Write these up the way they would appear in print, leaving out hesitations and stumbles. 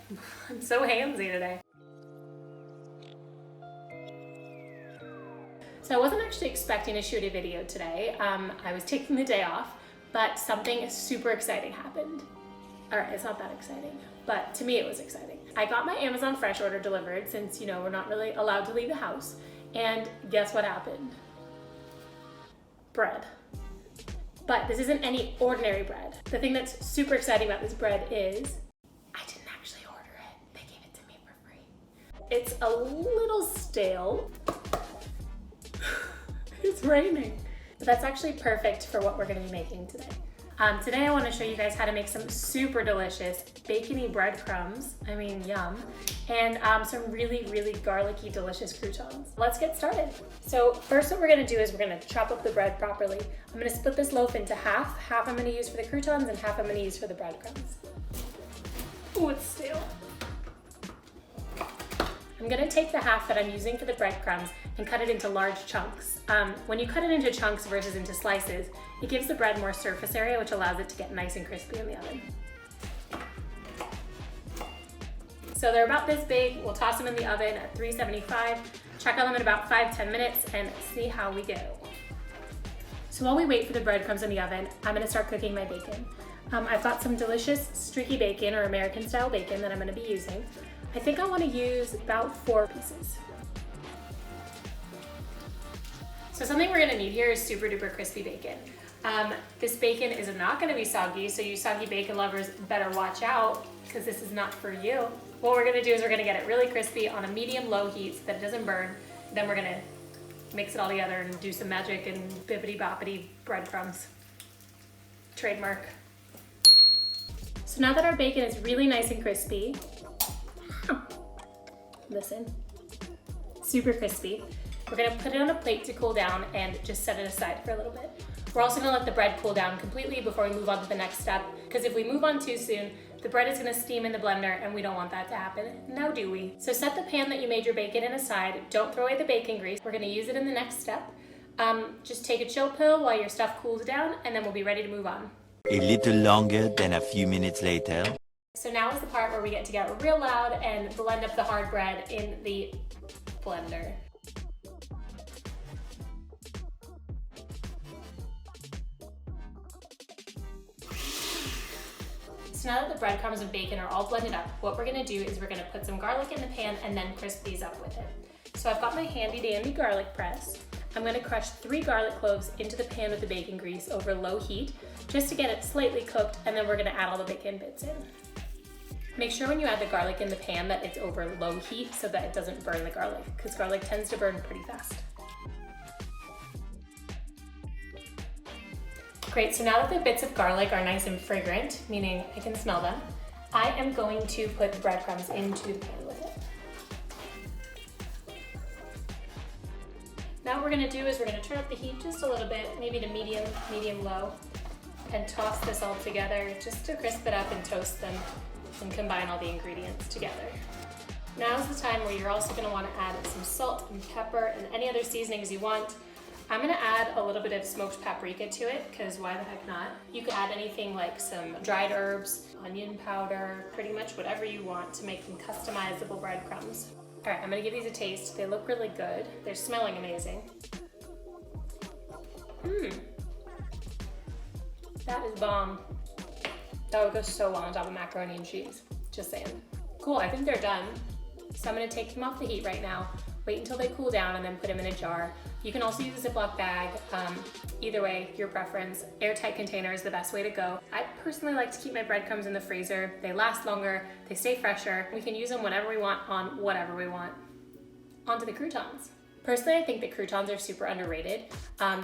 I'm so handsy today. So I wasn't actually expecting to shoot a video today. I was taking the day off, but something super exciting happened. All right, it's not that exciting, but to me it was exciting. I got my Amazon Fresh order delivered since, you know, we're not really allowed to leave the house. And guess what happened? Bread. But this isn't any ordinary bread. The thing that's super exciting about this bread is I didn't actually order it. They gave it to me for free. It's a little stale. It's raining. But that's actually perfect for what we're gonna be making today. Today I wanna show you guys how to make some super delicious bacony breadcrumbs, I mean yum, and some really, really garlicky, delicious croutons. Let's get started. So first what we're gonna do is we're gonna chop up the bread properly. I'm gonna split this loaf into half. Half I'm gonna use for the croutons and half I'm gonna use for the breadcrumbs. Oh, it's stale. I'm gonna take the half that I'm using for the breadcrumbs and cut it into large chunks. When you cut it into chunks versus into slices, it gives the bread more surface area, which allows it to get nice and crispy in the oven. So they're about this big. We'll toss them in the oven at 375, check on them in about 5-10 minutes, and see how we go. So while we wait for the breadcrumbs in the oven, I'm gonna start cooking my bacon. I've got some delicious streaky bacon or American style bacon that I'm gonna be using. I think I want to use about 4 pieces. So something we're going to need here is super duper crispy bacon. This bacon is not going to be soggy, so you soggy bacon lovers better watch out because this is not for you. What we're going to do is we're going to get it really crispy on a medium-low heat so that it doesn't burn. Then we're going to mix it all together and do some magic and bippity-boppity breadcrumbs. Trademark. So now that our bacon is really nice and crispy, listen, super crispy. We're gonna put it on a plate to cool down and just set it aside for a little bit. We're also gonna let the bread cool down completely before we move on to the next step, because if we move on too soon, the bread is gonna steam in the blender and we don't want that to happen, now do we? So set the pan that you made your bacon in aside, don't throw away the bacon grease. We're gonna use it in the next step. Just take a chill pill while your stuff cools down and then we'll be ready to move on. A little longer than a few minutes later. So now is the part where we get to get real loud and blend up the hard bread in the blender. So now that the breadcrumbs and bacon are all blended up, what we're gonna do is we're gonna put some garlic in the pan and then crisp these up with it. So I've got my handy dandy garlic press. I'm gonna crush 3 garlic cloves into the pan with the bacon grease over low heat, just to get it slightly cooked, and then we're gonna add all the bacon bits in. Make sure when you add the garlic in the pan that it's over low heat so that it doesn't burn the garlic, because garlic tends to burn pretty fast. Great, so now that the bits of garlic are nice and fragrant, meaning I can smell them, I am going to put the breadcrumbs into the pan with it. Now what we're gonna do is we're gonna turn up the heat just a little bit, maybe to medium-low, and toss this all together just to crisp it up and toast them and combine all the ingredients together. Now's the time where you're also gonna wanna add some salt and pepper and any other seasonings you want. I'm gonna add a little bit of smoked paprika to it, because why the heck not? You could add anything like some dried herbs, onion powder, pretty much whatever you want to make them customizable breadcrumbs. All right, I'm gonna give these a taste. They look really good. They're smelling amazing. That is bomb. That would go so well on top of macaroni and cheese. Just saying. Cool, I think they're done. So I'm gonna take them off the heat right now, wait until they cool down, and then put them in a jar. You can also use a Ziploc bag. Either way, your preference. Airtight container is the best way to go. I personally like to keep my breadcrumbs in the freezer. They last longer, they stay fresher. We can use them whenever we want on whatever we want. On to the croutons. Personally, I think that croutons are super underrated.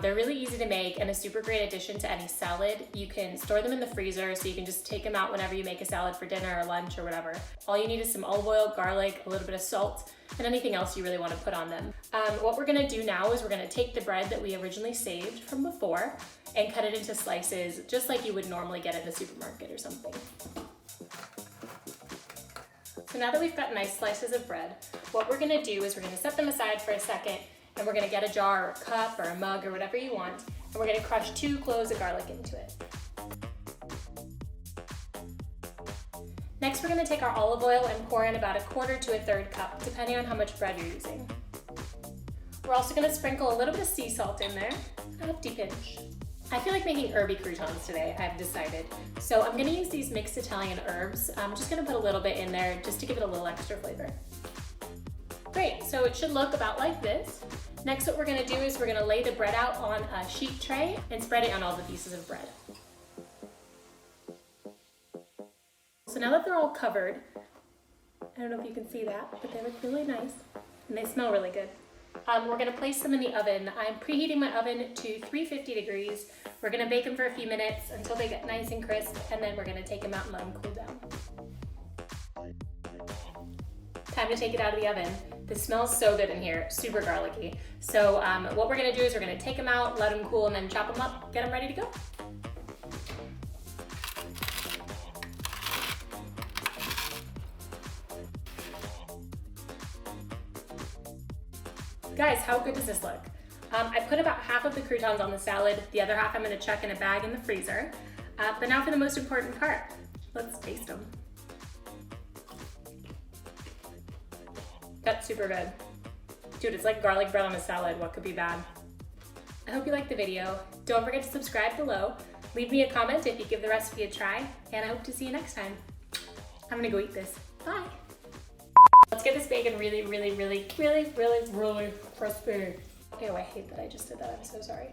They're really easy to make and a super great addition to any salad. You can store them in the freezer, so you can just take them out whenever you make a salad for dinner or lunch or whatever. All you need is some olive oil, garlic, a little bit of salt, and anything else you really want to put on them. What we're gonna do now is we're gonna take the bread that we originally saved from before and cut it into slices, just like you would normally get at a supermarket or something. So now that we've got nice slices of bread, what we're gonna do is we're gonna set them aside for a second, and we're gonna get a jar or a cup or a mug or whatever you want, and we're gonna crush 2 cloves of garlic into it. Next, we're gonna take our olive oil and pour in about 1/4 to 1/3 cup, depending on how much bread you're using. We're also gonna sprinkle a little bit of sea salt in there, a hefty pinch. I feel like making herby croutons today, I've decided. So I'm gonna use these mixed Italian herbs. I'm just gonna put a little bit in there just to give it a little extra flavor. Great, so it should look about like this. Next, what we're gonna do is we're gonna lay the bread out on a sheet tray and spread it on all the pieces of bread. So now that they're all covered, I don't know if you can see that, but they look really nice and they smell really good. We're gonna place them in the oven. I'm preheating my oven to 350 degrees. We're gonna bake them for a few minutes until they get nice and crisp, and then we're gonna take them out and let them cool down. Time to take it out of the oven. This smells so good in here, super garlicky. So what we're gonna do is we're gonna take them out, let them cool, and then chop them up, get them ready to go. Guys, how good does this look? I put about half of the croutons on the salad. The other half I'm gonna chuck in a bag in the freezer. But now for the most important part. Let's taste them. That's super good. Dude, it's like garlic bread on a salad. What could be bad? I hope you liked the video. Don't forget to subscribe below. Leave me a comment if you give the recipe a try. And I hope to see you next time. I'm gonna go eat this. Bye. Let's get this bacon really crispy. Ew, I hate that I just did that. I'm so sorry.